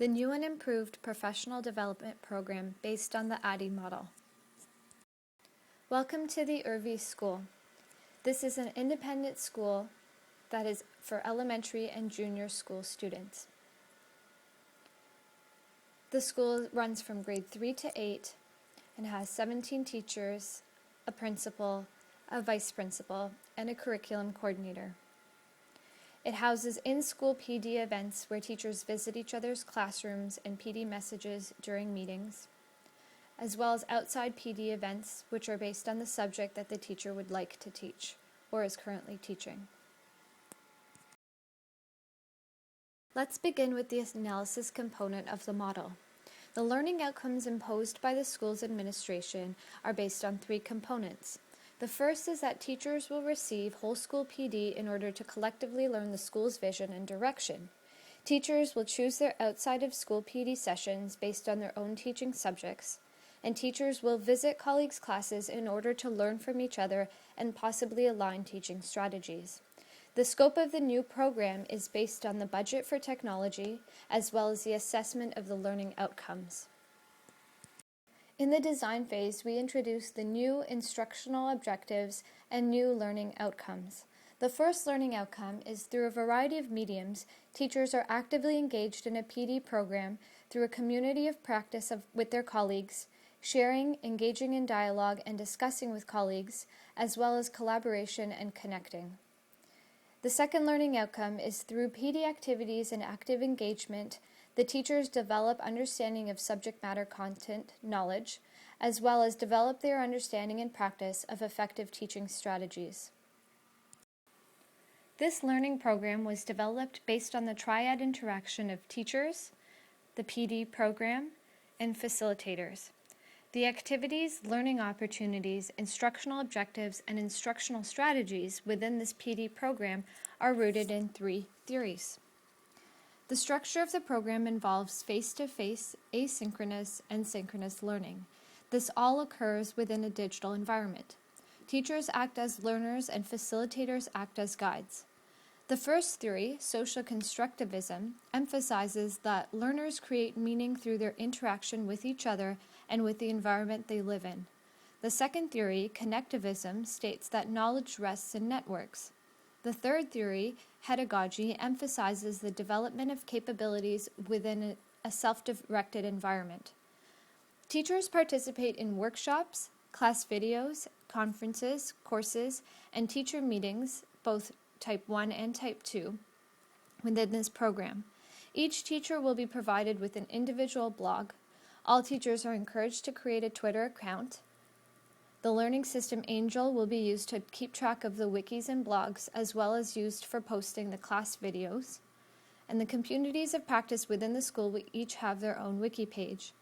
the new and improved professional development program based on the ADDIE model. Welcome to the Irvie School. This is an independent school that is for elementary and junior school students. The school runs from grade 3 to 8 and has 17 teachers, a principal, a vice principal, and a curriculum coordinator. It houses in-school PD events where teachers visit each other's classrooms and PD messages during meetings, as well as outside PD events which are based on the subject that the teacher would like to teach or is currently teaching. Let's begin with the analysis component of the model. The learning outcomes imposed by the school's administration are based on 3 components. The first is that teachers will receive whole school PD in order to collectively learn the school's vision and direction. Teachers will choose their outside of school PD sessions based on their own teaching subjects, and teachers will visit colleagues' classes in order to learn from each other and possibly align teaching strategies. The scope of the new program is based on the budget for technology as well as the assessment of the learning outcomes. In the design phase, we introduce the new instructional objectives and new learning outcomes. The first learning outcome is through a variety of mediums, teachers are actively engaged in a PD program through a community of practice with their colleagues, sharing, engaging in dialogue, and discussing with colleagues, as well as collaboration and connecting. The second learning outcome is through PD activities and active engagement. The teachers develop understanding of subject matter content knowledge, as well as develop their understanding and practice of effective teaching strategies. This learning program was developed based on the triad interaction of teachers, the PD program, and facilitators. The activities, learning opportunities, instructional objectives, and instructional strategies within this PD program are rooted in 3 theories. The structure of the program involves face-to-face, asynchronous, and synchronous learning. This all occurs within a digital environment. Teachers act as learners and facilitators act as guides. The first theory, social constructivism, emphasizes that learners create meaning through their interaction with each other and with the environment they live in. The second theory, connectivism, states that knowledge rests in networks. The third theory, pedagogy, emphasizes the development of capabilities within a self-directed environment. Teachers participate in workshops, class videos, conferences, courses, and teacher meetings, both Type 1 and Type 2, within this program. Each teacher will be provided with an individual blog. All teachers are encouraged to create a Twitter account. The learning system Angel will be used to keep track of the wikis and blogs, as well as used for posting the class videos. And the communities of practice within the school will each have their own wiki page.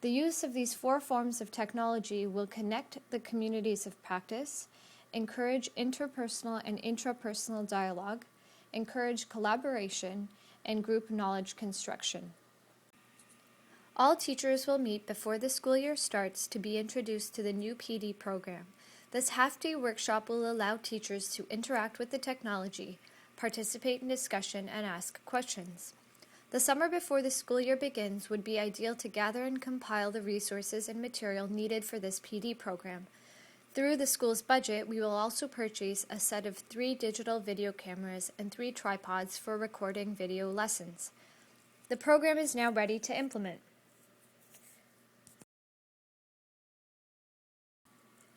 The use of these 4 forms of technology will connect the communities of practice, encourage interpersonal and intrapersonal dialogue, encourage collaboration, and group knowledge construction. All teachers will meet before the school year starts to be introduced to the new PD program. This half-day workshop will allow teachers to interact with the technology, participate in discussion, and ask questions. The summer before the school year begins would be ideal to gather and compile the resources and material needed for this PD program. Through the school's budget, we will also purchase a set of 3 digital video cameras and 3 tripods for recording video lessons. The program is now ready to implement.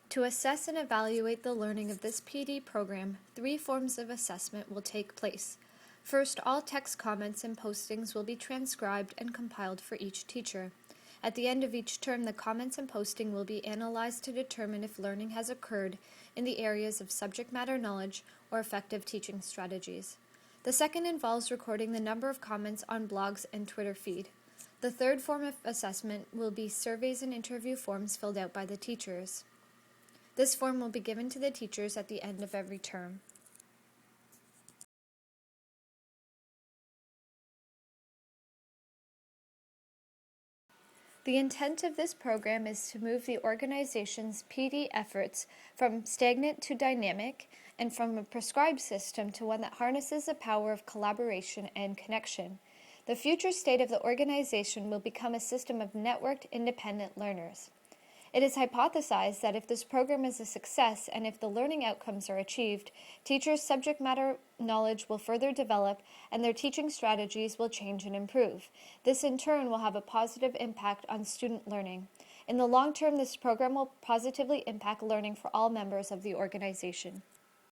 To assess and evaluate the learning of this PD program, 3 forms of assessment will take place. First, all text comments and postings will be transcribed and compiled for each teacher. At the end of each term, the comments and posting will be analyzed to determine if learning has occurred in the areas of subject matter knowledge or effective teaching strategies. The second involves recording the number of comments on blogs and Twitter feed. The third form of assessment will be surveys and interview forms filled out by the teachers. This form will be given to the teachers at the end of every term. The intent of this program is to move the organization's PD efforts from stagnant to dynamic and from a prescribed system to one that harnesses the power of collaboration and connection. The future state of the organization will become a system of networked, independent learners. It is hypothesized that if this program is a success and if the learning outcomes are achieved, teachers' subject matter knowledge will further develop and their teaching strategies will change and improve. This in turn will have a positive impact on student learning. In the long term, this program will positively impact learning for all members of the organization.